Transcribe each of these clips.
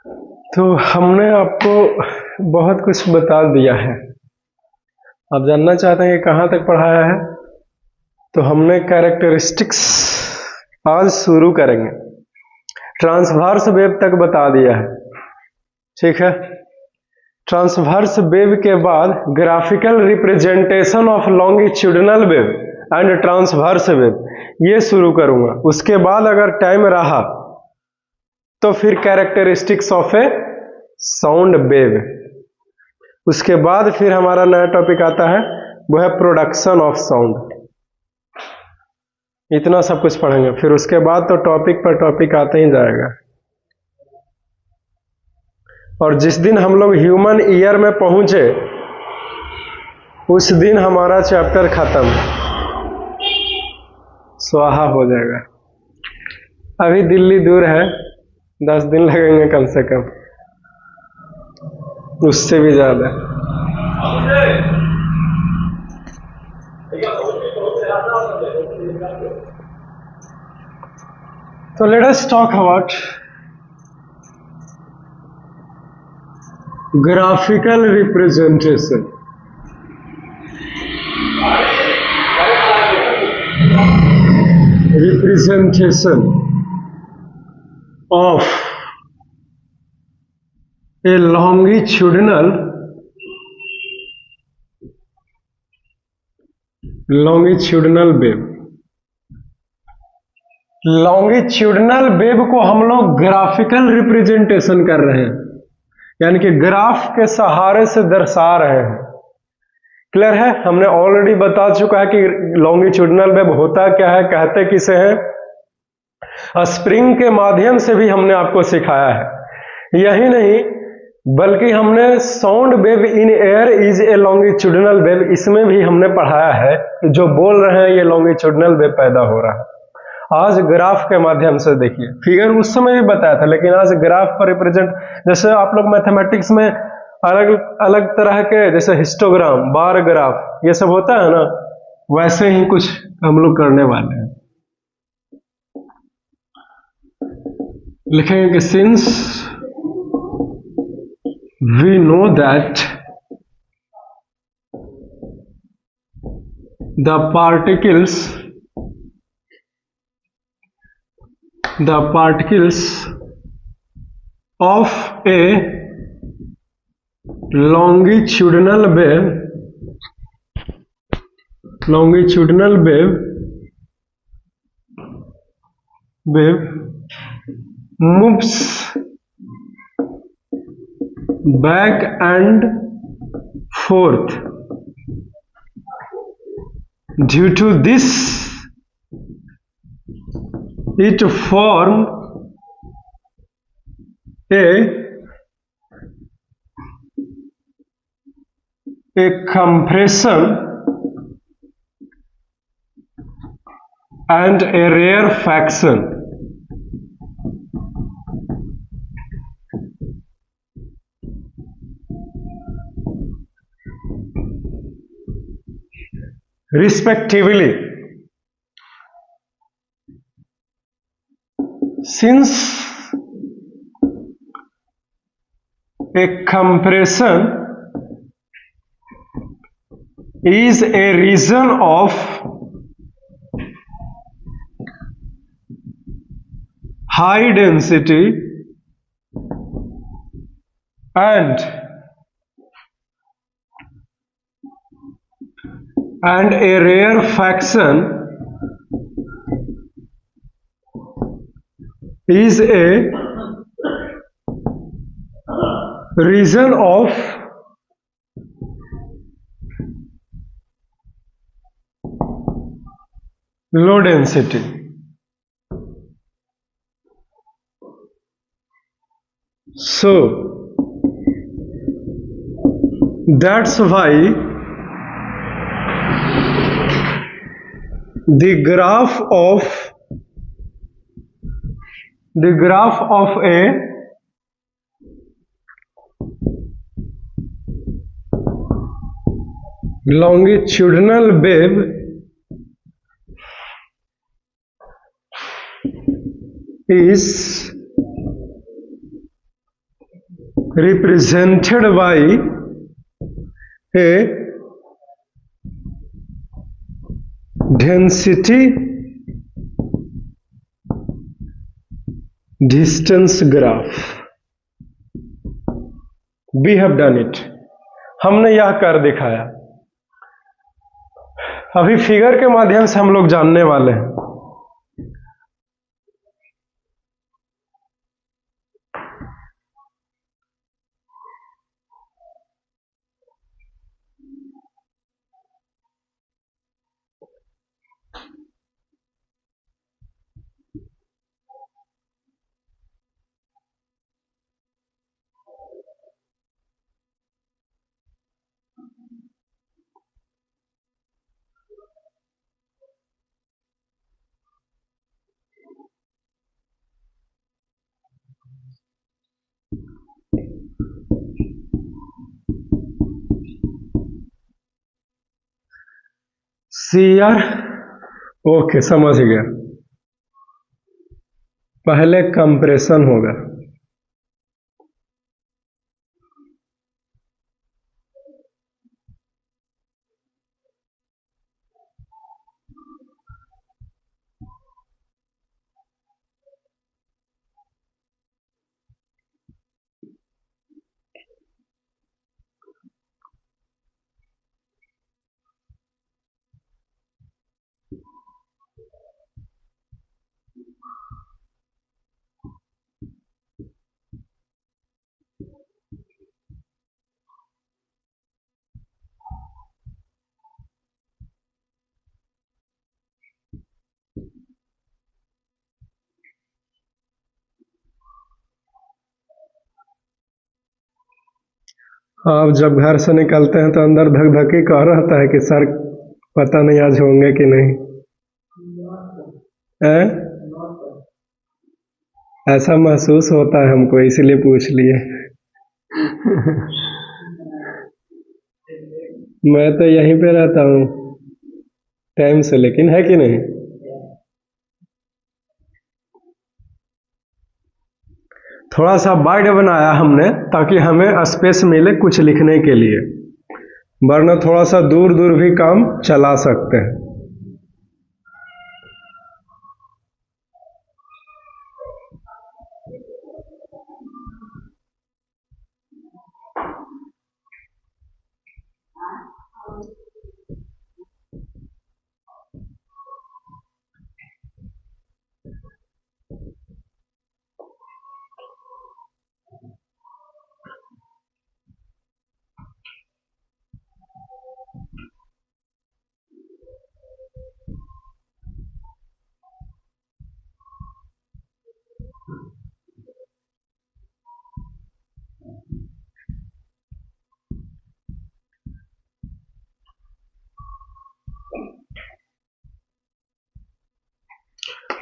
तो हमने आपको बहुत कुछ बता दिया है। आप जानना चाहते हैं कि कहाँ तक पढ़ाया है? तो हमने कैरेक्टरिस्टिक्स आज शुरू करेंगे, ट्रांसवर्स वेव तक बता दिया है। ठीक है, ट्रांसवर्स वेव के बाद graphical representation of longitudinal wave and transverse wave ये शुरू करूंगा। उसके बाद अगर टाइम रहा तो फिर characteristics of a sound wave. उसके बाद फिर हमारा नया टॉपिक आता है, वो है प्रोडक्शन ऑफ साउंड। इतना सब कुछ पढ़ेंगे, फिर उसके बाद तो टॉपिक पर टॉपिक आते ही जाएगा। और जिस दिन हम लोग ह्यूमन ईयर में पहुंचे उस दिन हमारा चैप्टर खत्म, स्वाहा हो जाएगा। अभी दिल्ली दूर है, 10 दिन लगेंगे कम से कम, उससे भी ज्यादा। तो let us talk about graphical representation. Representation of a longitudinal wave। Longitudinal wave को हम लोग ग्राफिकल रिप्रेजेंटेशन कर रहे हैं, यानी कि ग्राफ के सहारे से दर्शा रहे हैं। क्लियर है? हमने ऑलरेडी बता चुका है कि लॉन्गिट्यूडिनल वेव होता क्या है, कहते किसे हैं। स्प्रिंग के माध्यम से भी हमने आपको सिखाया है। यही नहीं बल्कि हमने sound wave in air is a longitudinal wave, इसमें भी हमने पढ़ाया है कि जो बोल रहे हैं ये लॉन्गिट्यूडिनल वेव पैदा हो रहा है। आज ग्राफ के माध्यम से देखिए, फिगर उस समय भी बताया था, लेकिन आज ग्राफ पर रिप्रेजेंट, जैसे आप लोग मैथमेटिक्स में अलग अलग तरह के, जैसे हिस्टोग्राम, बार ग्राफ, ये सब होता है ना, वैसे ही कुछ हम लोग करने वाले हैं। लिखेंगे कि since we know that the particles of a longitudinal wave moves back and forth. Due to this, it forms a compression and a rarefaction. Respectively. Since a compression is a region of high density and a rarefaction is a region of low density. So that's why the graph of a longitudinal wave is represented by a density distance graph. We have done it. हमने यह कर दिखाया. अभी figure के माध्यम से हम लोग जानने वाले हैं. CR ओके, समझ गया. पहले कंप्रेशन होगा. आप जब घर से निकलते हैं तो अंदर धक धकी कह रहता है कि सर पता नहीं आज होंगे कि नहीं. ऐसा महसूस होता है हमको, इसलिए पूछ लिए. मैं तो यहीं पे रहता हूँ टाइम से, लेकिन है कि नहीं. थोड़ा सा वाइड बनाया हमने ताकि हमें स्पेस मिले कुछ लिखने के लिए, वरना थोड़ा सा दूर दूर भी काम चला सकते हैं.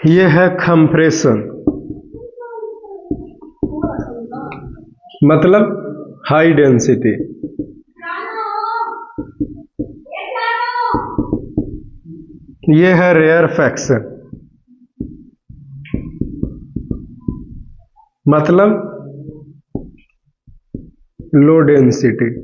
ये है कंप्रेशन, मतलब हाई डेंसिटी. ये है रेयरफैक्शन, मतलब लो डेंसिटी.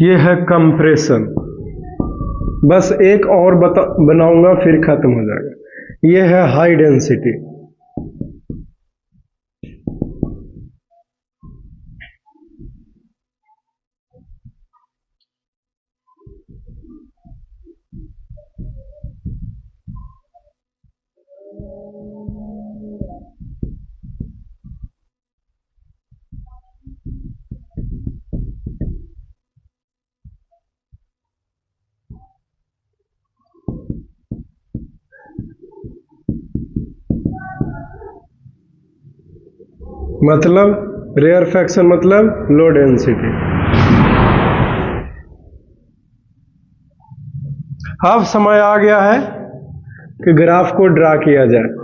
ये है कंप्रेशन. बस एक और बनाऊंगा फिर खत्म हो जाएगा. ये है हाई डेंसिटी. मतलब रेयरफैक्शन मतलब लो डेंसिटी। अब समय आ गया है कि ग्राफ को ड्रा किया जाए।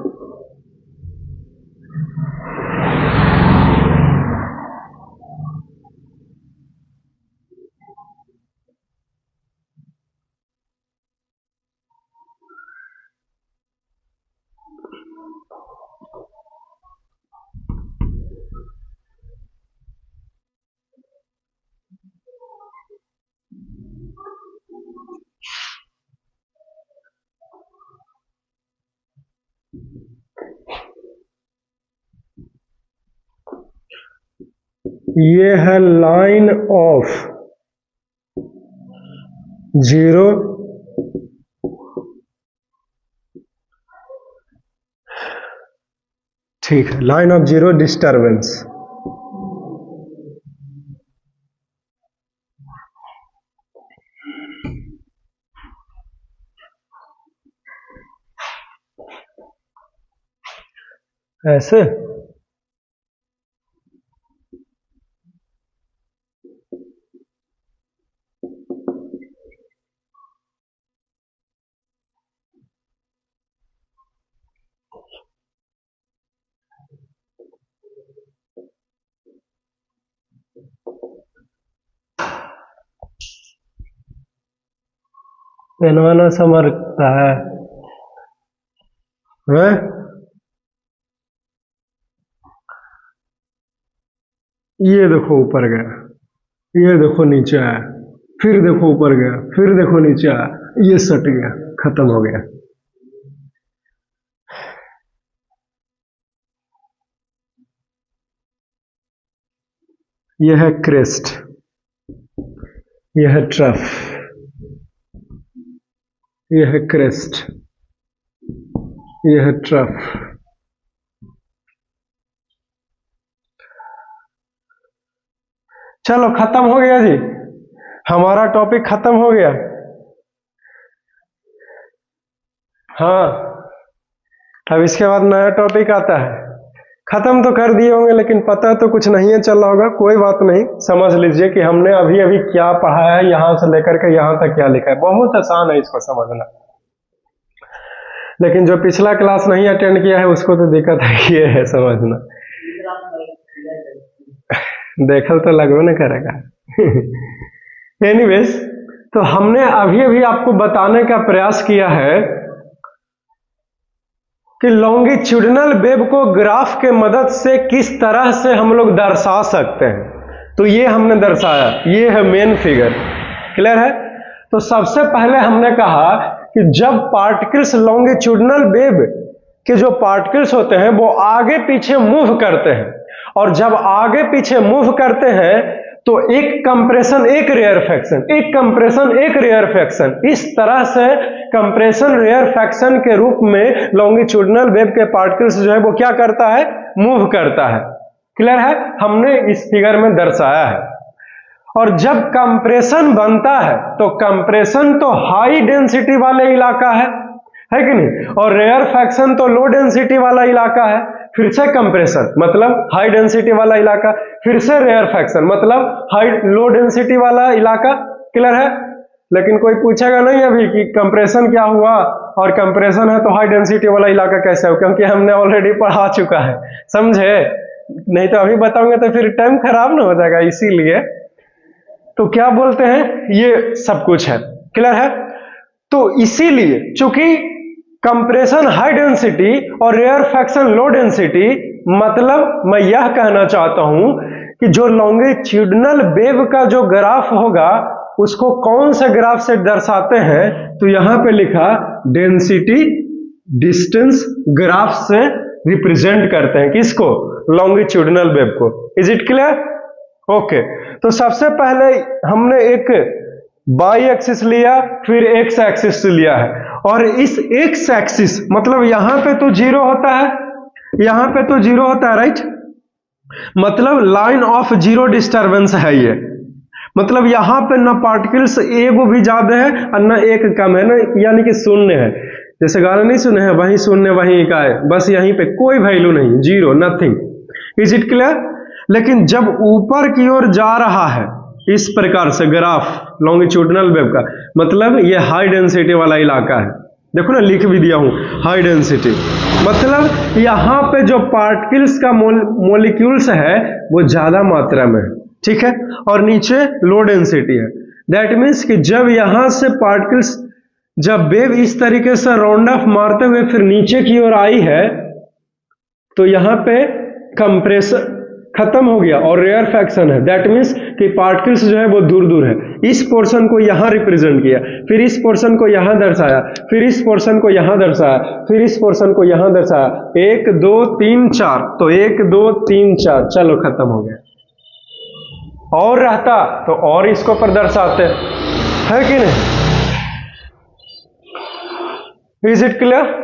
ये है लाइन ऑफ जीरो ठीक है, लाइन ऑफ जीरो डिस्टरबेंस। ऐसे पेनवाना समझता है वह? ये देखो ऊपर गया, ये देखो नीचे आया, फिर देखो ऊपर गया, फिर देखो नीचे आया, ये सट गया, खत्म हो गया। यह है क्रेस्ट, यह है ट्रफ, यह है क्रेस्ट, यह है ट्रफ। चलो खत्म हो गया जी, हमारा टॉपिक खत्म हो गया। हाँ, अब इसके बाद नया टॉपिक आता है। खत्म तो कर दिए होंगे लेकिन पता तो कुछ नहीं है चल रहा होगा, कोई बात नहीं, समझ लीजिए कि हमने अभी अभी क्या पढ़ा है, यहां से लेकर के यहां तक क्या लिखा है। बहुत आसान है इसको समझना, लेकिन जो पिछला क्लास नहीं अटेंड किया है उसको तो दिक्कत है, ये है समझना। देखल तो लगो ना करेगा। एनीवेज, तो हमने अभी अभी आपको बताने का प्रयास किया है कि लॉन्गिट्यूडिनल वेव को ग्राफ के मदद से किस तरह से हम लोग दर्शा सकते हैं। तो ये हमने दर्शाया, ये है मेन फिगर। क्लियर है? तो सबसे पहले हमने कहा कि जब पार्टिकल्स लॉन्गिट्यूडिनल वेव के जो पार्टिकल्स होते हैं वो आगे पीछे मूव करते हैं, और जब आगे पीछे मूव करते हैं तो एक कंप्रेशन एक रेयरफैक्शन, एक कंप्रेशन एक रेयरफैक्शन, इस तरह से कंप्रेशन रेयरफैक्शन के रूप में लॉन्गिट्यूडिनल वेव के पार्टिकल्स जो है वो क्या करता है, मूव करता है। क्लियर है? हमने इस फिगर में दर्शाया है। और जब कंप्रेशन बनता है तो कंप्रेशन तो हाई डेंसिटी वाले इलाका है कि नहीं, और रेयरफैक्शन तो लो डेंसिटी वाला इलाका है। फिर से कंप्रेशन मतलब हाई डेंसिटी वाला इलाका, फिर से रेयरफैक्शन मतलब हाई लो डेंसिटी वाला इलाका। क्लियर है? लेकिन कोई पूछेगा नहीं अभी कि कंप्रेशन क्या हुआ और कंप्रेशन है तो हाई डेंसिटी वाला इलाका कैसे हो, क्योंकि हमने ऑलरेडी पढ़ा चुका है, समझे? नहीं तो अभी बताऊंगा तो फिर टाइम खराब ना हो जाएगा, इसीलिए तो क्या बोलते हैं, ये सब कुछ है। क्लियर है? तो इसीलिए चूंकि कंप्रेशन हाई डेंसिटी और रेयरफैक्शन लो डेंसिटी, मतलब मैं यह कहना चाहता हूं कि जो लॉन्गिट्यूडिनल वेव का जो ग्राफ होगा उसको कौन से ग्राफ से दर्शाते हैं, तो यहां पे लिखा डेंसिटी डिस्टेंस ग्राफ से रिप्रेजेंट करते हैं। किसको? लॉन्गिट्यूडिनल वेव को। Is it clear? ओके, तो सबसे पहले हमने एक बाई एक्सिस लिया, फिर एक्स एक्सिस लिया है, और इस एक्स एक्सिस मतलब यहां पे तो जीरो होता है, यहां पे तो जीरो होता है, राइट? मतलब लाइन ऑफ जीरो डिस्टरबेंस है ये, मतलब यहां पे ना पार्टिकल्स एक भी ज्यादा है और ना एक कम है, ना यानी कि शून्य है। जैसे गाना नहीं सुने हैं, वहीं शून्य वहीं का है, बस यहीं पे कोई वैल्यू नहीं, zero, nothing. Is it clear? लेकिन जब ऊपर की ओर जा रहा है इस प्रकार से ग्राफ लॉन्गिट्यूडिनल वेव का, मतलब ये हाई डेंसिटी वाला इलाका है, देखो ना लिख भी दिया हूं हाई डेंसिटी, मतलब यहां पे जो पार्टिकल्स का मोलिक्यूल्स है वो ज्यादा मात्रा में है, ठीक है, और नीचे लो डेंसिटी है। दैट मीन्स कि जब यहां से पार्टिकल्स, जब वेव इस तरीके से राउंड ऑफ मारते हुए फिर नीचे की ओर आई है तो यहां पे कंप्रेशन खत्म हो गया और रेयरफैक्शन है। दैट मीन्स कि पार्टिकल्स जो है वो दूर दूर है। इस पोर्शन को यहां रिप्रेजेंट किया, फिर इस पोर्शन को यहां दर्शाया, फिर इस पोर्शन को यहां दर्शाया, फिर इस पोर्शन को यहां दर्शाया, 1 2 3 4, तो 1 2 3 4, चलो खत्म हो गया। और रहता तो और इसको पर दर्शाते, है कि नहीं? Is it clear?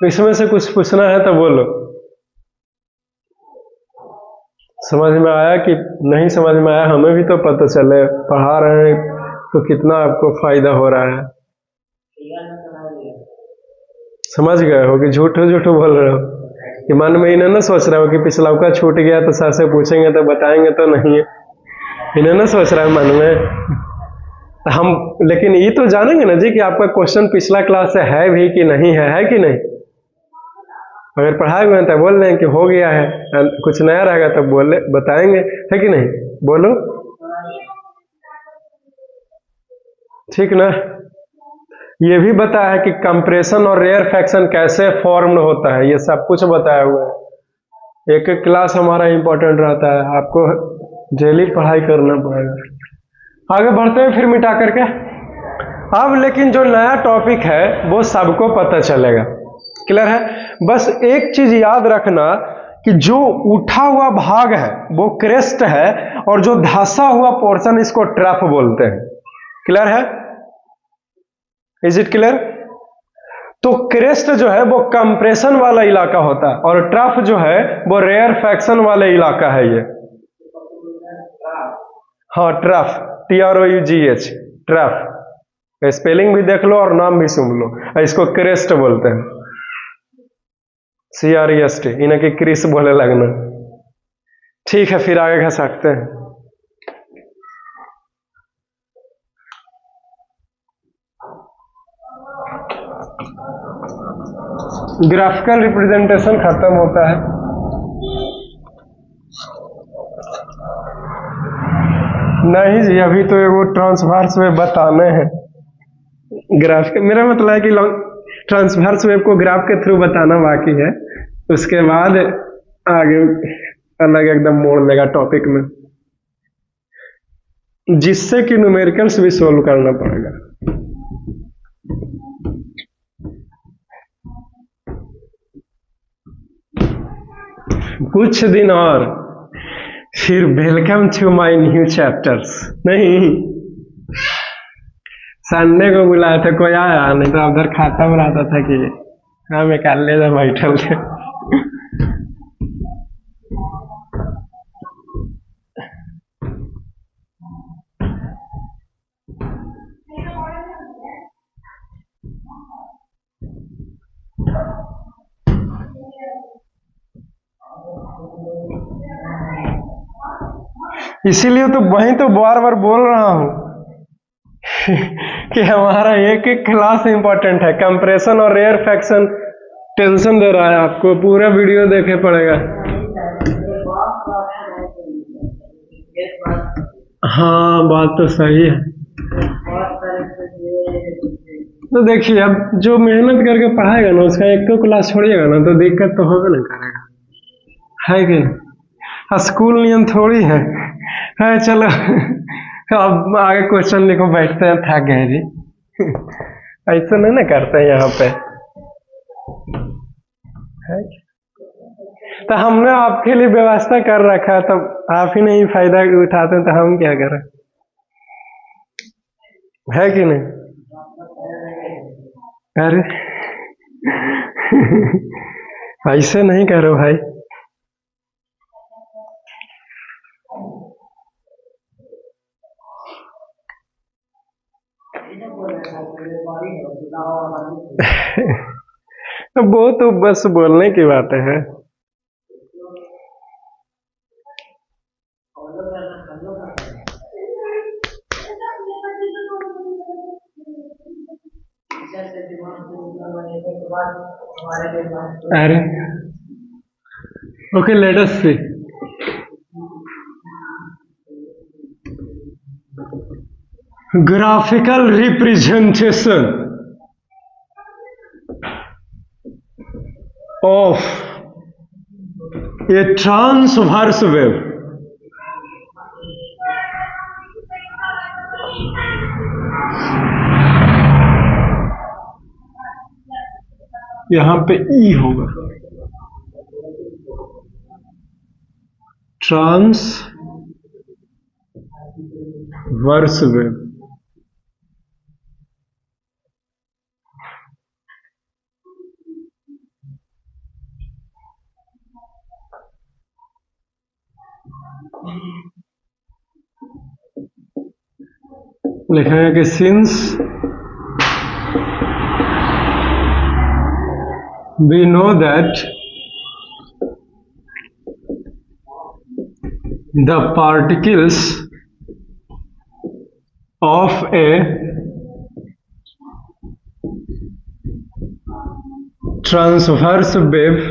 इसमें से कुछ पूछना है तो बोलो। समझ में आया कि नहीं समझ में आया? हमें भी तो पता चले, पढ़ा रहे हैं तो कितना आपको फायदा हो रहा है। समझ गए हो कि झूठो झूठो बोल रहे हो? कि मन में इन्हें ना सोच रहे हो कि पिछला का छूट गया तो सर से पूछेंगे तो बताएंगे तो नहीं है, इन्हें ना सोच रहा है मन में। हम लेकिन ये तो जानेंगे ना जी कि आपका क्वेश्चन पिछला क्लास से है भी कि नहीं है कि नहीं? अगर पढ़ाए हुए हैं तो बोल दें कि हो गया है, कुछ नया रहेगा तो बोले बताएंगे, है कि नहीं? बोलो, ठीक ना? ये भी बताया है कि कंप्रेशन और रेयरफैक्शन कैसे फॉर्म्ड होता है, ये सब कुछ बताया हुआ है। एक एक क्लास हमारा इंपॉर्टेंट रहता है, आपको डेली पढ़ाई करना पड़ेगा। आगे बढ़ते हैं फिर मिटा करके। अब लेकिन जो नया टॉपिक है वो सबको पता चलेगा, क्लियर है? बस एक चीज याद रखना कि जो उठा हुआ भाग है वो क्रेस्ट है और जो धंसा हुआ पोर्शन इसको ट्रफ बोलते हैं, क्लियर है? Is it clear? तो क्रेस्ट जो है वो कंप्रेशन वाला इलाका होता है और ट्रफ जो है वो रेयरफैक्शन वाला इलाका है। ये हाँ ट्रफ, TROUGH, ट्रफ, स्पेलिंग भी देख लो और नाम भी सुन लो। इसको क्रेस्ट बोलते हैं, CREST, इन्हें की क्रिस बोले लगना। ठीक है, फिर आगे घसकते हैं। ग्राफिकल रिप्रेजेंटेशन खत्म होता है। नहीं जी, अभी तो वो ट्रांसवर्स वेव बताने हैं। ग्राफिकल मेरा मतलब है कि ट्रांसवर्स वेव को ग्राफ के थ्रू बताना बाकी है, उसके बाद आगे अलग एकदम मोड़ लेगा टॉपिक में, जिससे कि न्यूमेरिकल्स भी सोल्व करना पड़ेगा। कुछ दिन और फिर welcome to my new chapters. नहीं, संडे को बुलाया था, कोई आया नहीं तो उधर खत्म रहता था कि हाँ मैं कल ले जा बैठल थे। इसीलिए तो वहीं तो बार बार बोल रहा हूं कि हमारा एक एक क्लास इंपॉर्टेंट है। कंप्रेशन और रेयरफैक्शन टेंशन दे रहा है आपको, पूरा वीडियो देखे पड़ेगा। हाँ बात तो सही है। तो देखिए, अब जो मेहनत करके पढ़ाएगा ना उसका एक तो क्लास छोड़िएगा ना तो दिक्कत तो होगा ना करेगा, है कि? स्कूल नियम थोड़ी है। चलो अब आगे क्वेश्चन लिखो, बैठते हैं, थक गए जी। ऐसा नहीं ना करते हैं यहाँ पे, है? तो हमने आपके लिए व्यवस्था कर रखा है, तो आप ही नहीं फायदा उठाते हैं तो हम क्या करें, है कि नहीं? अरे ऐसे नहीं करो भाई। वो तो बस बोलने की बात है। अरे okay, let us see. Graphical representation of a transverse wave. यहां पे ई होगा, ट्रांसवर्स वेव। लिखा है कि since we know that the particles of a transverse wave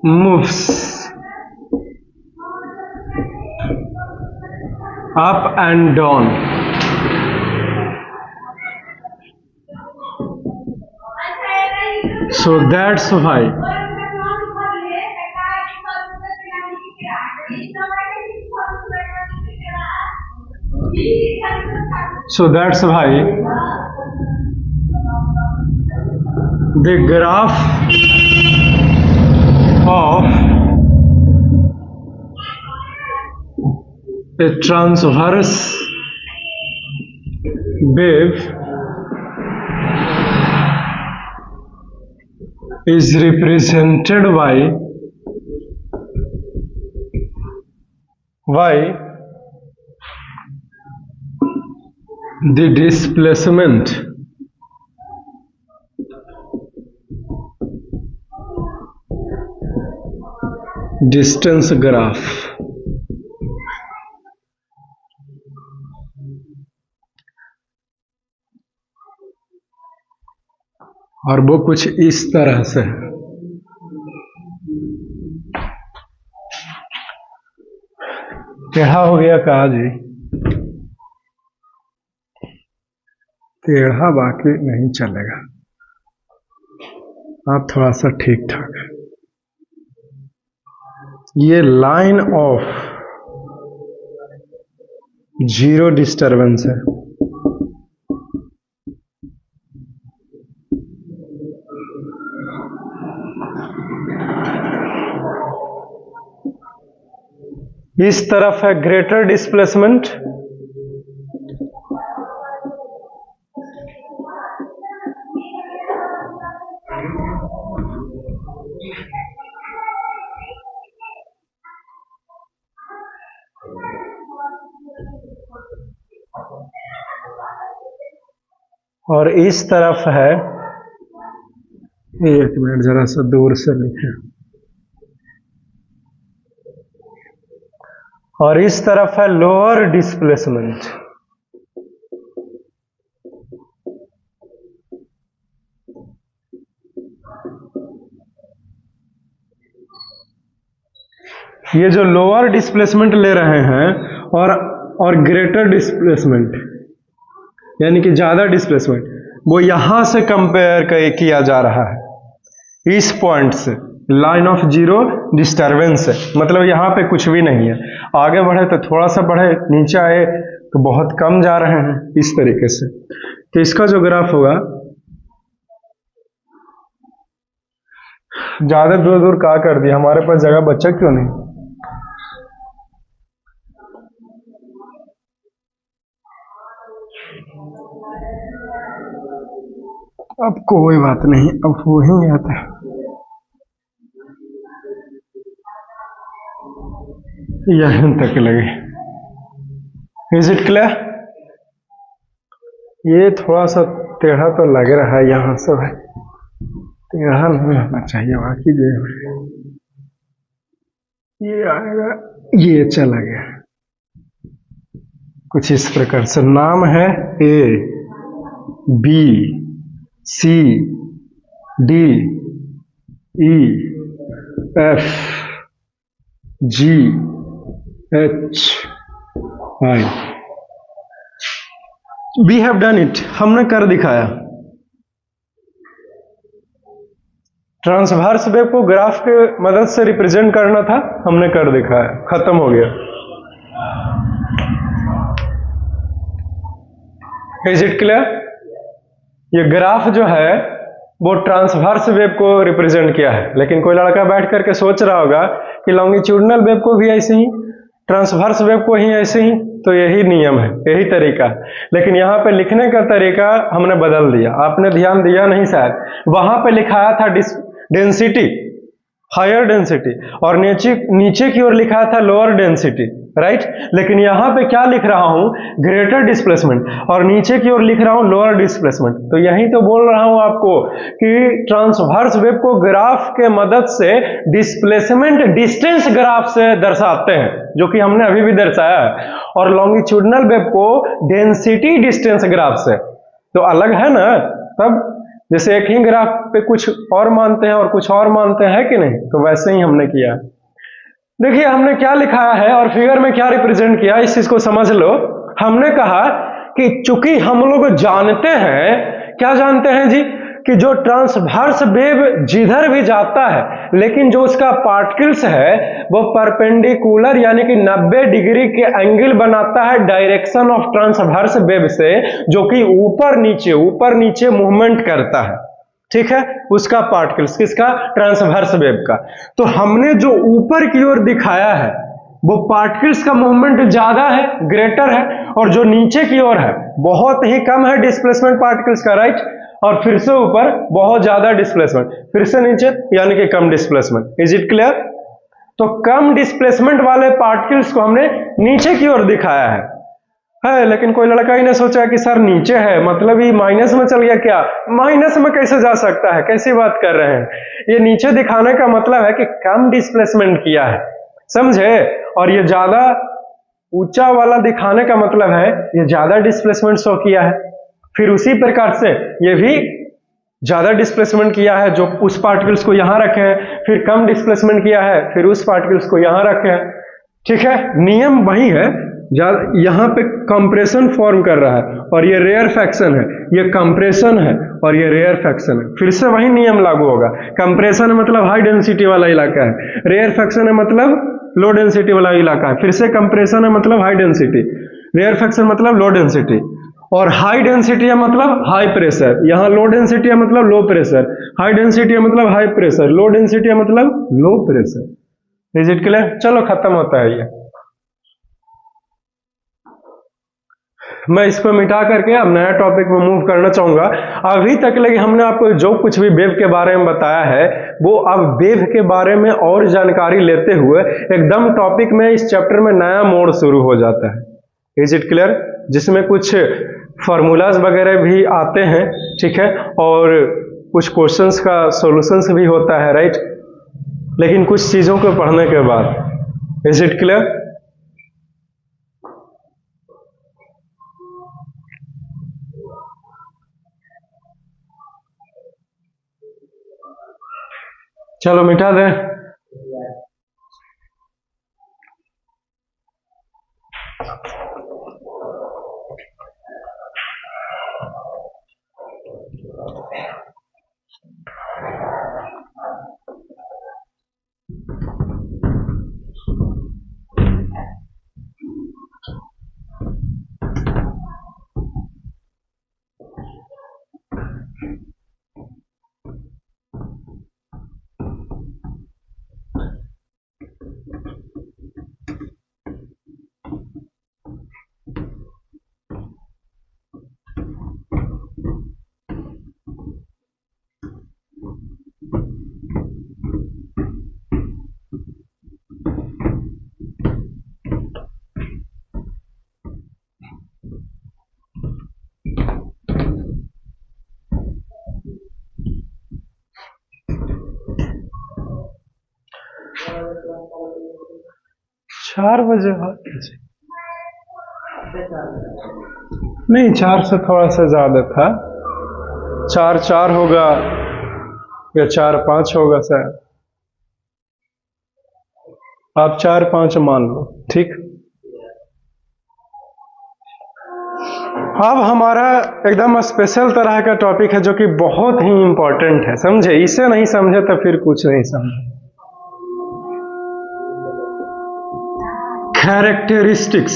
moves up and down so that's why the graph of a transverse wave is represented by the displacement distance graph। और वो कुछ इस तरह से है। टेढ़ा हो गया कहा जी? टेढ़ा बाकी नहीं चलेगा, आप थोड़ा सा ठीक ठाक है। ये लाइन ऑफ जीरो डिस्टरबेंस है। इस तरफ है ग्रेटर डिस्प्लेसमेंट, और इस तरफ है, एक मिनट जरा सा दूर से लिखें, और इस तरफ है लोअर डिस्प्लेसमेंट। ये जो लोअर डिस्प्लेसमेंट ले रहे हैं और ग्रेटर डिस्प्लेसमेंट यानी कि ज्यादा डिस्प्लेसमेंट, वो यहां से कंपेयर किया जा रहा है इस पॉइंट से। लाइन ऑफ जीरो डिस्टरबेंस है, मतलब यहाँ पे कुछ भी नहीं है। आगे बढ़े तो थोड़ा सा बढ़े, नीचे आए तो बहुत कम जा रहे हैं, इस तरीके से। तो इसका जो ग्राफ होगा, ज्यादा दूर दूर कहाँ कर दिया, हमारे पास जगह बचा क्यों नहीं? अब कोई बात नहीं, अब हो ही आता है। यहीं तक लगे। Is it clear? ये थोड़ा सा टेढ़ा तो लग रहा है यहाँ से भाई, टेढ़ा नहीं होना चाहिए। बाकी जो ये आएगा, ये चला गया कुछ इस प्रकार से। नाम है A B C D E F G H I. We have done it, हमने कर दिखाया। ट्रांसवर्स वेव को ग्राफ के मदद से रिप्रेजेंट करना था, हमने कर दिखाया, खत्म हो गया। Is it clear? ये ग्राफ जो है वो ट्रांसवर्स वेव को रिप्रेजेंट किया है, लेकिन कोई लड़का बैठ करके सोच रहा होगा कि लॉन्गिट्यूडनल वेव को भी ऐसे ही, ट्रांसवर्स वेव को ही ऐसे ही, तो यही नियम है, यही तरीका। लेकिन यहाँ पे लिखने का तरीका हमने बदल दिया, आपने ध्यान दिया नहीं शायद। वहां पे लिखाया था डेंसिटी, हायर डेंसिटी, और नीचे की ओर लिखा था लोअर डेंसिटी, राइट। लेकिन यहाँ पे क्या लिख रहा हूं, ग्रेटर डिस्प्लेसमेंट, और नीचे की ओर लिख रहा हूं लोअर डिस्प्लेसमेंट। तो यही तो बोल रहा हूं आपको कि ट्रांसवर्स वेव को ग्राफ के मदद से डिस्प्लेसमेंट डिस्टेंस ग्राफ से दर्शाते हैं, जो कि हमने अभी भी दर्शाया है, और लॉन्गिट्यूडनल वेव को डेंसिटी डिस्टेंस ग्राफ से। तो अलग है ना, तब जैसे एक ही ग्राफ पे कुछ और मानते हैं और कुछ और मानते हैं कि नहीं, तो वैसे ही हमने किया। देखिए हमने क्या लिखाया है और फिगर में क्या रिप्रेजेंट किया, इस चीज को समझ लो। हमने कहा कि चूंकि हम लोग जानते हैं, क्या जानते हैं जी, कि जो ट्रांसवर्स वेव जिधर भी जाता है, लेकिन जो उसका पार्टिकल्स है वो परपेंडिकुलर यानी कि 90 डिग्री के एंगल बनाता है डायरेक्शन ऑफ ट्रांसवर्स वेव से, जो कि ऊपर नीचे मूवमेंट करता है, ठीक है, उसका पार्टिकल्स, किसका, ट्रांसवर्स वेव का। तो हमने जो ऊपर की ओर दिखाया है वो पार्टिकल्स का मूवमेंट ज्यादा है, ग्रेटर है, और जो नीचे की ओर है बहुत ही कम है डिस्प्लेसमेंट पार्टिकल्स का, राइट। और फिर से ऊपर बहुत ज्यादा डिस्प्लेसमेंट, फिर से नीचे यानी कि कम डिस्प्लेसमेंट। Is it clear? तो कम डिस्प्लेसमेंट वाले पार्टिकल्स को हमने नीचे की ओर दिखाया है। लेकिन कोई लड़का ही ने सोचा कि सर नीचे है मतलब ये माइनस में चल गया क्या, माइनस में कैसे जा सकता है, कैसी बात कर रहे हैं। ये नीचे दिखाने का मतलब है कि कम डिस्प्लेसमेंट किया है, समझे। और ये ज्यादा ऊंचा वाला दिखाने का मतलब है ये ज्यादा डिस्प्लेसमेंट शो किया है। फिर उसी प्रकार से ये भी ज्यादा डिस्प्लेसमेंट किया है, जो उस पार्टिकल्स को यहां रखे हैं, फिर कम डिस्प्लेसमेंट किया है, फिर उस पार्टिकल्स को यहां रखे हैं, ठीक है। नियम वही है, यहां पे कंप्रेशन फॉर्म कर रहा है और ये रेयरफैक्शन है, ये कंप्रेशन है और ये रेयरफैक्शन है। फिर से वही नियम लागू होगा। कंप्रेशन मतलब हाई डेंसिटी वाला इलाका है, रेयरफैक्शन है मतलब लो डेंसिटी वाला इलाका है। फिर से कंप्रेशन है मतलब हाई डेंसिटी, रेयरफैक्शन मतलब लो डेंसिटी, और हाई डेंसिटी है मतलब हाई प्रेशर, यहाँ लो डेंसिटी है मतलब लो प्रेशर, हाई डेंसिटी है मतलब हाई प्रेशर, लो डेंसिटी है मतलब low pressure. Is it clear? चलो खत्म होता है ये। मैं इसको मिटा करके अब नया टॉपिक में मूव करना चाहूंगा। अभी तक लगे हमने आपको जो कुछ भी वेव के बारे में बताया है वो अब वेव के बारे में और जानकारी लेते हुए एकदम टॉपिक में इस चैप्टर में नया मोड़ शुरू हो जाता है। Is it clear? जिसमें कुछ फॉर्मूलाज वगैरह भी आते हैं, ठीक है, और कुछ क्वेश्चंस का सॉल्यूशंस भी होता है, राइट, लेकिन कुछ चीजों को पढ़ने के बाद। Is it clear? चलो मिटा दें। 4 बजे नहीं, 4 से थोड़ा सा ज्यादा था। 4-4 होगा या 4-5 होगा शायद। आप 4-5 मान लो, ठीक। अब हमारा एकदम स्पेशल तरह का टॉपिक है जो कि बहुत ही इंपॉर्टेंट है, समझे? इसे नहीं समझे तो फिर कुछ नहीं समझे। Characteristics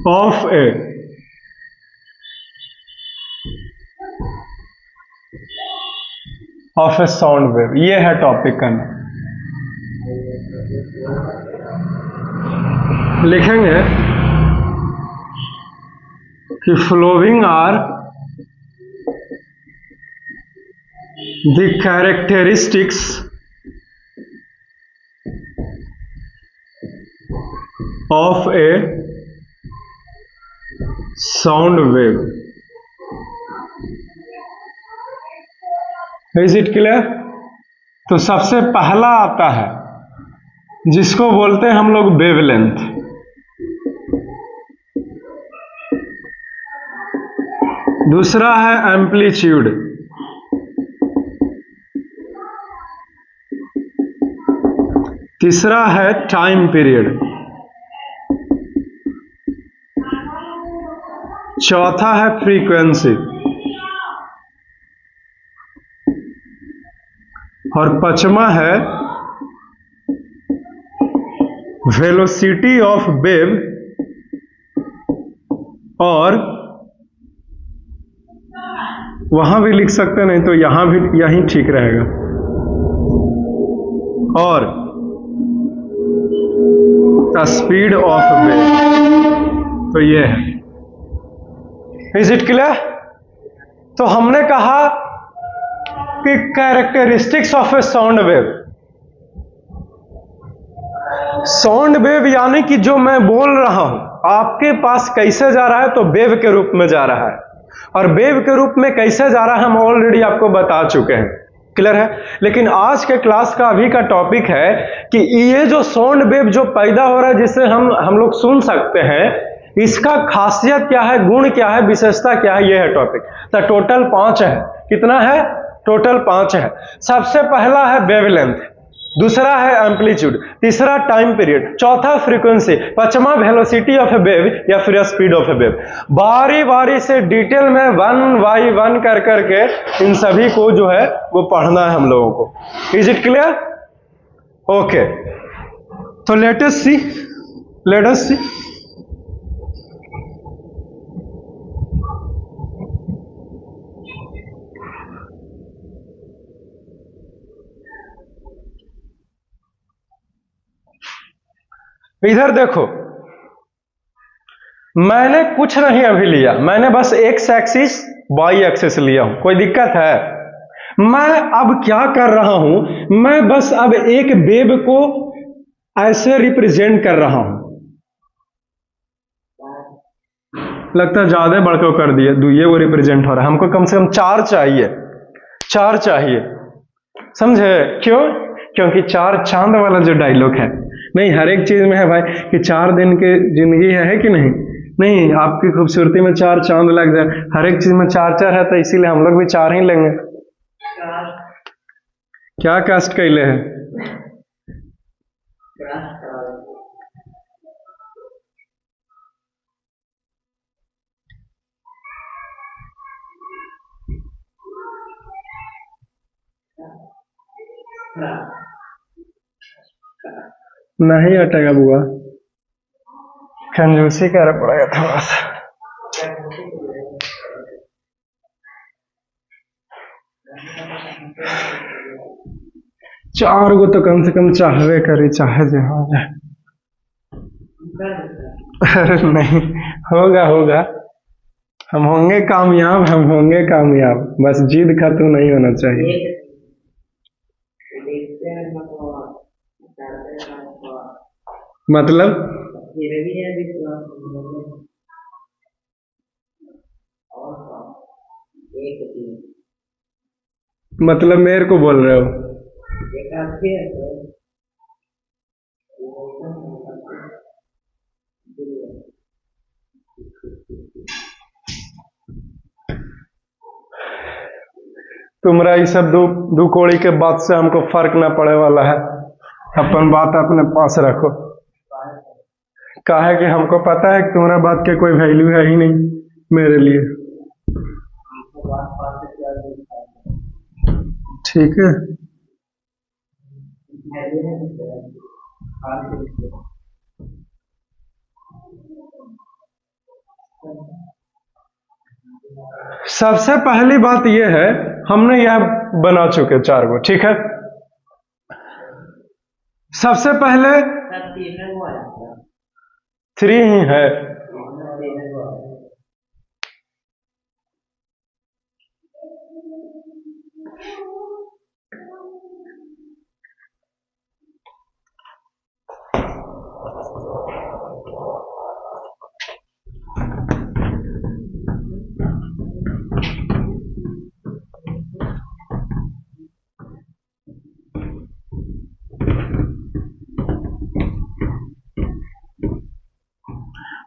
of a sound wave, ये है टॉपिक का नाम। लिखेंगे कि following are the characteristics of a sound wave. Is it clear? तो सबसे पहला आता है जिसको बोलते हैं हम लोग वेवलेंथ। दूसरा है एम्पलीट्यूड। तीसरा है टाइम पीरियड। चौथा है फ्रीक्वेंसी। और पांचवा है वेलोसिटी ऑफ वेव, और वहां भी लिख सकते नहीं तो यहां भी, यही ठीक रहेगा। और स्पीड ऑफ वेव, तो ये है। Is it clear? तो हमने कहा कि characteristics of a sound wave. Sound wave यानी कि जो मैं बोल रहा हूं आपके पास कैसे जा रहा है, तो वेव के रूप में जा रहा है। और वेव के रूप में कैसे जा रहा है हम ऑलरेडी आपको बता चुके हैं। क्लियर है? लेकिन आज के क्लास का अभी का टॉपिक है कि ये जो साउंड वेव जो पैदा हो रहा है जिससे हम लोग सुन सकते हैं, इसका खासियत क्या है, गुण क्या है, विशेषता क्या है, ये है टॉपिक। तो टोटल 5 है। कितना है? टोटल 5 है। सबसे पहला है वेवलेंथ, दूसरा है एम्पलीट्यूड, तीसरा टाइम पीरियड, चौथा फ्रीक्वेंसी, पांचवा वेलोसिटी ऑफ ए वेव या फिर स्पीड ऑफ ए वेव। बारी बारी से डिटेल में 1 बाई 1 कर करके इन सभी को जो है वो पढ़ना है हम लोगों को। Is it clear? ओके, तो लेट अस सी। इधर देखो, मैंने कुछ नहीं अभी लिया, मैंने बस एक्स एक्सिस वाई एक्सिस लिया हूं। कोई दिक्कत है? मैं अब क्या कर रहा हूं, मैं बस अब एक वेव को ऐसे रिप्रेजेंट कर रहा हूं। लगता है ज्यादा बढ़कर कर दिए, ये वो रिप्रेजेंट हो रहा है। हमको कम से कम 4 चाहिए, समझे? क्यों? क्योंकि 4 चांद वाला जो डायलॉग है, नहीं हर एक चीज में है भाई कि 4 दिन की जिंदगी है कि नहीं? नहीं, आपकी खूबसूरती में 4 चांद लग जाए। हर एक चीज में 4 है, तो इसीलिए हम लोग भी 4 ही लेंगे। क्या कास्ट कैले है? नहीं हटेगा बुआ, कंजूसी करना पड़ेगा थोड़ा सा। 4 को तो कम से कम चाहवे करी, चाहे जो हो जाए। अरे नहीं, होगा, हम होंगे कामयाब, बस जिद खत्म नहीं होना चाहिए। मतलब मतलब मेरे को बोल रहे हो? तुम्हारा ये सब दो कौड़ी के बात से हमको फर्क ना पड़े वाला है। अपन बात अपने पास रखो। काहे कि हमको पता है कि तुम्हारा बात के कोई वैल्यू है ही नहीं मेरे लिए। ठीक है। सबसे पहली बात यह है, हमने यह बना चुके 4 गो, ठीक है। सबसे पहले 3 ही है।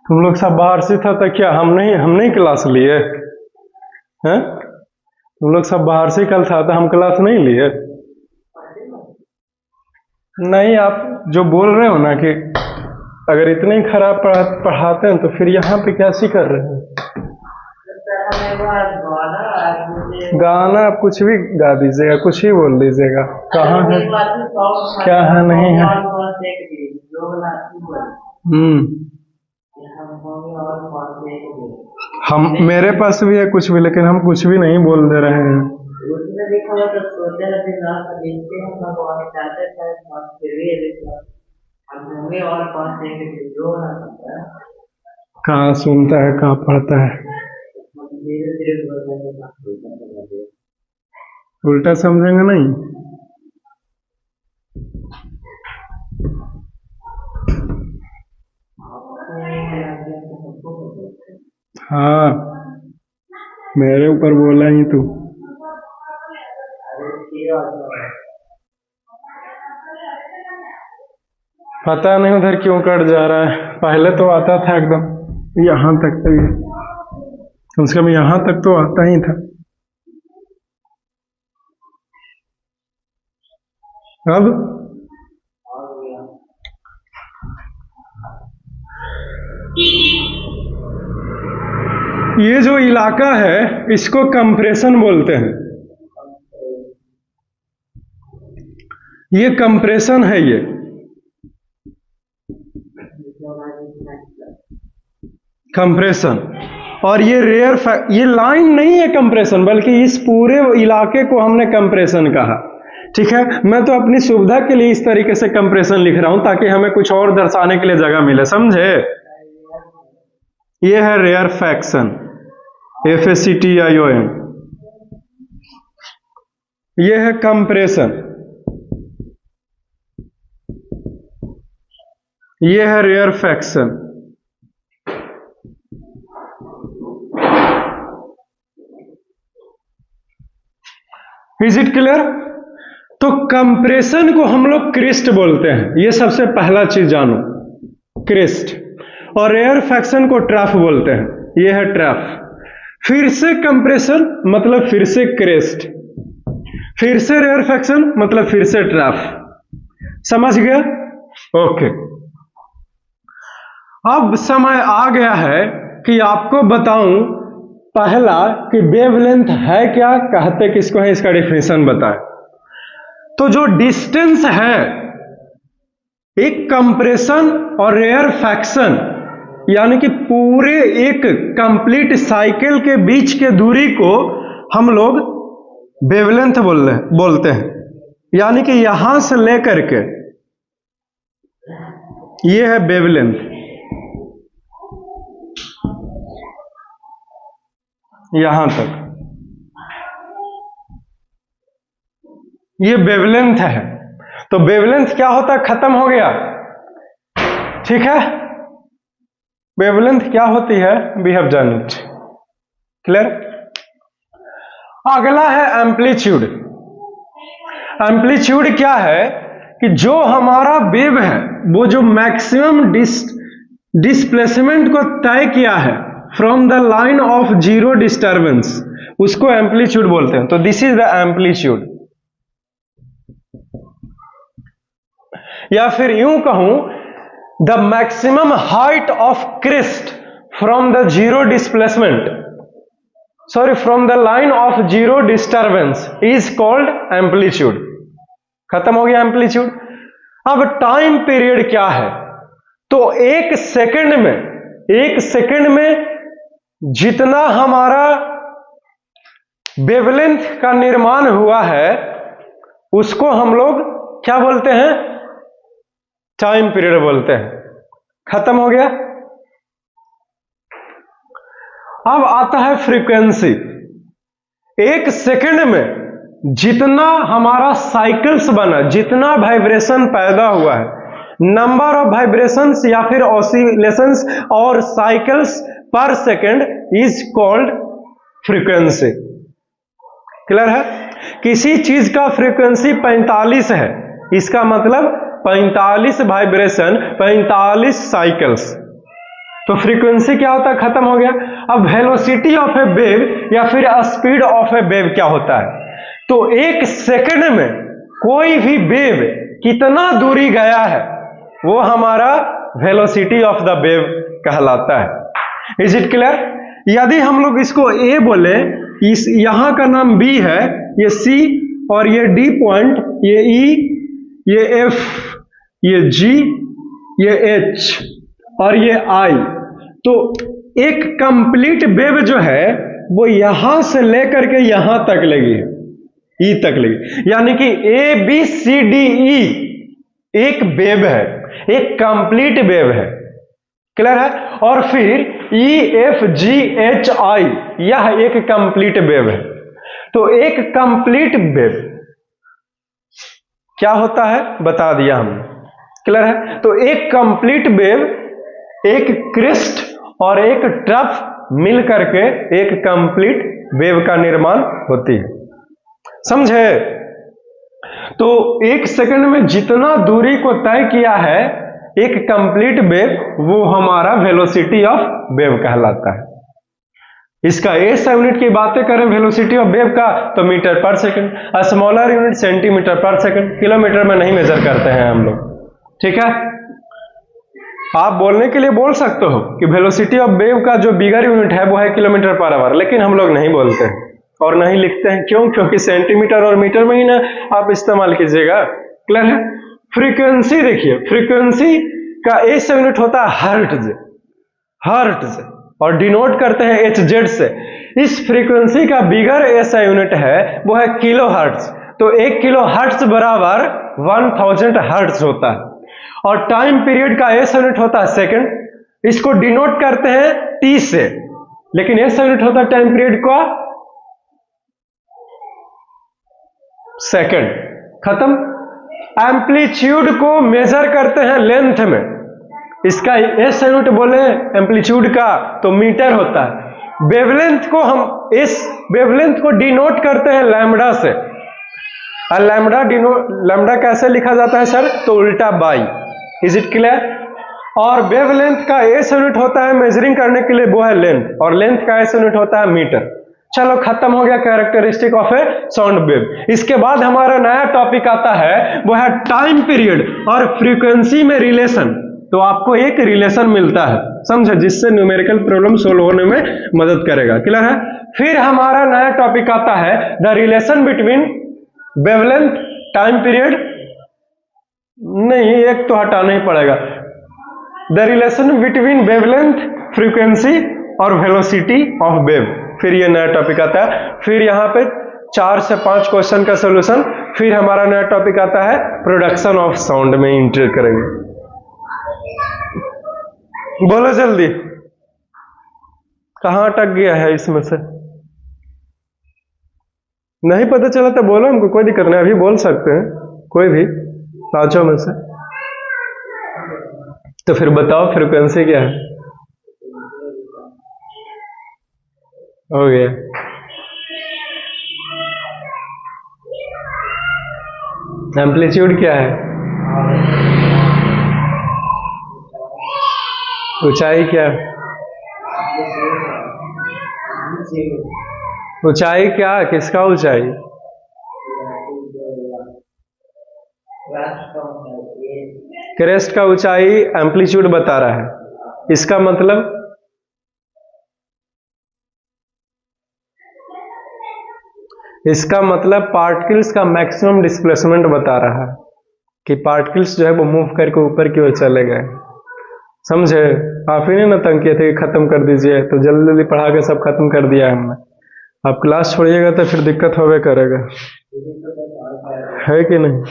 तुम लोग सब बाहर से था तो क्या हम नहीं क्लास लिए हैं? तुम लोग सब बाहर से कल था तो हम क्लास नहीं लिए? नहीं, आप जो बोल रहे हो ना कि अगर इतने ही खराब पढ़ाते हैं तो फिर यहाँ पे कैसे कर रहे हैं? गाना आप कुछ भी गा दीजिएगा, कुछ ही बोल दीजिएगा। कहाँ है, क्या है, नहीं है। हम मेरे पास भी है कुछ भी, लेकिन हम कुछ भी नहीं बोल दे रहे हैं। कहाँ सुनता है, कहाँ पढ़ता है। उल्टा समझेंगे नहीं। हाँ, मेरे ऊपर बोला ही तू। पता नहीं उधर क्यों कट जा रहा है। पहले तो आता था एकदम यहाँ तक, तो कम से कम यहाँ तक तो आता ही था। अब ये जो इलाका है इसको कंप्रेशन बोलते हैं। ये कंप्रेशन है। ये कंप्रेशन, और ये ये लाइन नहीं है कंप्रेशन, बल्कि इस पूरे इलाके को हमने कंप्रेशन कहा। ठीक है, मैं तो अपनी सुविधा के लिए इस तरीके से कंप्रेशन लिख रहा हूं ताकि हमें कुछ और दर्शाने के लिए जगह मिले, समझे। ये है रेयरफैक्शन, FACTION। ये है कंप्रेशन, ये है रेयरफैक्शन। Is it clear? तो कंप्रेशन को हम लोग क्रिस्ट बोलते हैं, ये सबसे पहला चीज जानो, क्रिस्ट। और रेयरफैक्शन को ट्रफ बोलते हैं, ये है ट्रफ। फिर से कंप्रेशन मतलब फिर से क्रिस्ट, फिर से रेयरफैक्शन मतलब फिर से ट्रफ। समझ गया? ओके। अब समय आ गया है कि आपको बताऊं पहला कि वेवलेंथ है क्या, कहते किसको है, इसका डेफिनेशन बताएं। तो जो डिस्टेंस है एक कंप्रेशन और रेयरफैक्शन, यानी कि पूरे एक कंप्लीट साइकिल के बीच के दूरी को हम लोग वेवलेंथ बोलते हैं। यानी कि यहां से लेकर के ये है वेवलेंथ, यहां तक ये वेवलेंथ है। तो वेवलेंथ क्या होता है, खत्म हो गया। ठीक है, वेवलेंथ क्या होती है, we have done it. Clear? अगला है एम्पलीट्यूड। एम्पलीट्यूड क्या है कि जो हमारा वेव है वो जो मैक्सिमम डिस्प्लेसमेंट को तय किया है from the line of zero disturbance, उसको एम्पलीट्यूड बोलते हैं। तो दिस इज द एम्पलीट्यूड, या फिर यूं कहूं the maximum height of crest from the zero displacement, sorry from the line of zero disturbance is called amplitude. खत्म हो गया एम्पलीट्यूड। अब टाइम पीरियड क्या है? तो एक सेकंड में जितना हमारा वेवलेंथ का निर्माण हुआ है उसको हम लोग क्या बोलते हैं? टाइम पीरियड बोलते हैं। खत्म हो गया। अब आता है फ्रीक्वेंसी। एक सेकंड में जितना हमारा साइकिल्स बना, जितना वाइब्रेशन पैदा हुआ है, नंबर ऑफ वाइब्रेशंस या फिर ऑसिलेशंस और साइकिल्स पर second is called frequency. Clear है? किसी चीज का फ्रीक्वेंसी 45 है, इसका मतलब 45 वाइब्रेशन, 45 साइकिल्स। तो फ्रीक्वेंसी क्या होता है? खत्म हो गया। अब वेलोसिटी ऑफ ए वेव या फिर स्पीड ऑफ ए वेव क्या होता है? तो एक सेकंड में कोई भी वेव कितना दूरी गया है वो हमारा वेलोसिटी ऑफ द वेव कहलाता है। Is it clear? यदि हम लोग इसको ए बोले, इस यहां का नाम बी है, ये सी और ये डी पॉइंट, ये ई, ये एफ, ये जी, ये एच और ये आई, तो एक कंप्लीट वेव जो है वो यहां से लेकर के यहां तक लगी है, ई तक लगी, यानी कि ए बी सी डी ई एक वेव है, एक कंप्लीट वेव है। क्लियर है? और फिर ई एफ जी एच आई, यह एक कंप्लीट वेव है। तो एक कंप्लीट वेव क्या होता है बता दिया हमने। क्लियर है? तो एक कंप्लीट वेव, एक क्रिस्ट और एक ट्रफ मिल करके एक कंप्लीट वेव का निर्माण होती है। समझे? तो एक सेकंड में जितना दूरी को तय किया है एक कंप्लीट वेव, वो हमारा वेलोसिटी ऑफ वेव कहलाता है। इसका एस यूनिट की बातें करें वेलोसिटी ऑफ वेव का तो मीटर पर सेकंड, स्मॉलर यूनिट सेंटीमीटर पर सेकंड, किलोमीटर में नहीं मेजर करते हैं हम लोग। ठीक है? आप बोलने के लिए बोल सकते हो कि वेलोसिटी ऑफ वेव का जो बिगर यूनिट है वो है किलोमीटर पर आवर, लेकिन हम लोग नहीं बोलते हैं और नहीं लिखते हैं। क्यों? क्योंकि सेंटीमीटर और मीटर में ही ना आप इस्तेमाल कीजिएगा। क्लियर है? फ्रीक्वेंसी देखिए, फ्रीक्वेंसी का एस यूनिट होता है हर्ट्ज, हर्ट्ज, और डिनोट करते हैं एच जेड से। इस फ्रीक्वेंसी का बिगर एस यूनिट है वो है किलो हर्ट्ज। तो 1 किलो हर्ट्ज बराबर 1000 हर्ट्ज होता है। और टाइम पीरियड का एस यूनिट होता है सेकंड। इसको डिनोट करते हैं टी से, लेकिन एस यूनिट होता है टाइम पीरियड का सेकंड। खत्म। एम्पलीट्यूड को मेजर करते हैं लेंथ में, इसका एस यूनिट बोले एम्पलीट्यूड का तो मीटर होता है। वेवलेंथ को हम इस वेवलेंथ को डिनोट करते हैं लैम्बडा से। लैम्बडा कैसे लिखा जाता है सर? तो उल्टा बाई। Is it clear? और वेवलेंथ का एस यूनिट होता है मेजरिंग करने के लिए, वो है लेंथ, और लेंथ का एस यूनिट होता है मीटर। चलो खत्म हो गया characteristic of a sound wave. इसके बाद हमारा नया टॉपिक आता है, वो है टाइम पीरियड और फ्रीक्वेंसी में रिलेशन। तो आपको एक रिलेशन मिलता है, समझे, जिससे न्यूमेरिकल प्रॉब्लम सोल्व होने में मदद करेगा। क्लियर है? फिर हमारा नया टॉपिक आता है the relation between wavelength, time period, नहीं एक तो हटाना ही पड़ेगा, the relation between wavelength, frequency और वेलोसिटी ऑफ वेव। फिर ये नया टॉपिक आता है। फिर यहाँ पे 4 से 5 क्वेश्चन का सोल्यूशन। फिर हमारा नया टॉपिक आता है प्रोडक्शन ऑफ साउंड में इंटर करेंगे। बोलो जल्दी, कहां अटक गया है इसमें से? नहीं पता चला तो बोलो, हमको कोई दिक्कत नहीं, अभी बोल सकते हैं कोई भी 5 में से। तो फिर बताओ फ्रीक्वेंसी क्या है? हो गया। एम्पलीट्यूड क्या है? ऊंचाई क्या है? ऊंचाई क्या? किसका ऊंचाई? क्रेस्ट का ऊंचाई एम्पलीट्यूड बता रहा है। इसका मतलब पार्टिकल्स का मैक्सिमम डिस्प्लेसमेंट बता रहा है कि पार्टिकल्स जो है वो मूव करके ऊपर की ओर चले गए। समझे? आप ही ने ना तंग किए थे कि खत्म कर दीजिए, तो जल्दी जल्दी पढ़ा के सब खत्म कर दिया हमने। आप क्लास छोड़िएगा तो फिर दिक्कत होवे करेगा, है कि नहीं?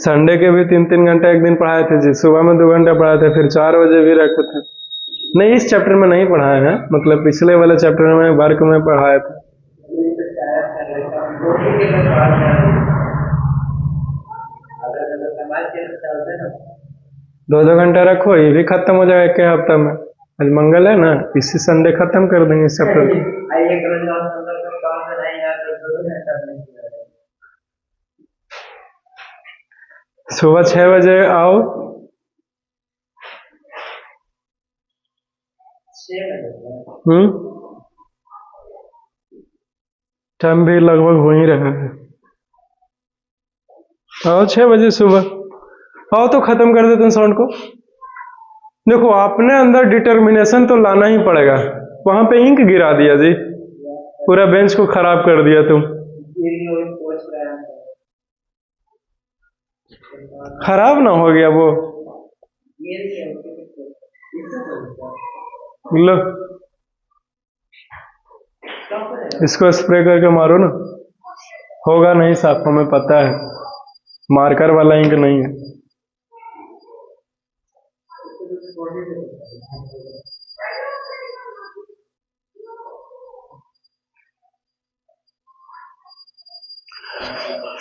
संडे के भी 3-3 घंटा एक दिन पढ़ाए थे जी। सुबह में 2 घंटा पढ़ाए थे, फिर 4 बजे भी रखते थे। नहीं, इस चैप्टर में नहीं पढ़ाए हैं, मतलब पिछले वाले चैप्टर में वर्क में पढ़ाए थे। 2-2 घंटा रखो, ये भी खत्म हो जाएगा 1 हफ्ता में। आज मंगल है ना, इसी संडे खत्म कर देंगे इस चैप्टर को। सुबह 6 बजे आओ। 6 टाइम भी लगभग हो ही रहा है। आओ 6 बजे सुबह आओ, तो खत्म कर देते हैं साउंड को। देखो, अपने अंदर डिटर्मिनेशन तो लाना ही पड़ेगा। वहां पे इंक गिरा दिया जी, पूरा बेंच को खराब कर दिया तुम। खराब ना हो गया वो? लो, इसको स्प्रे करके मारो ना, होगा नहीं साफ, हमें पता है। मार्कर वाला इंक नहीं है।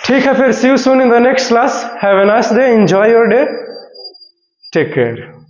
ठीक है, फिर see you soon in the next class. Have a nice day, enjoy your day, take care.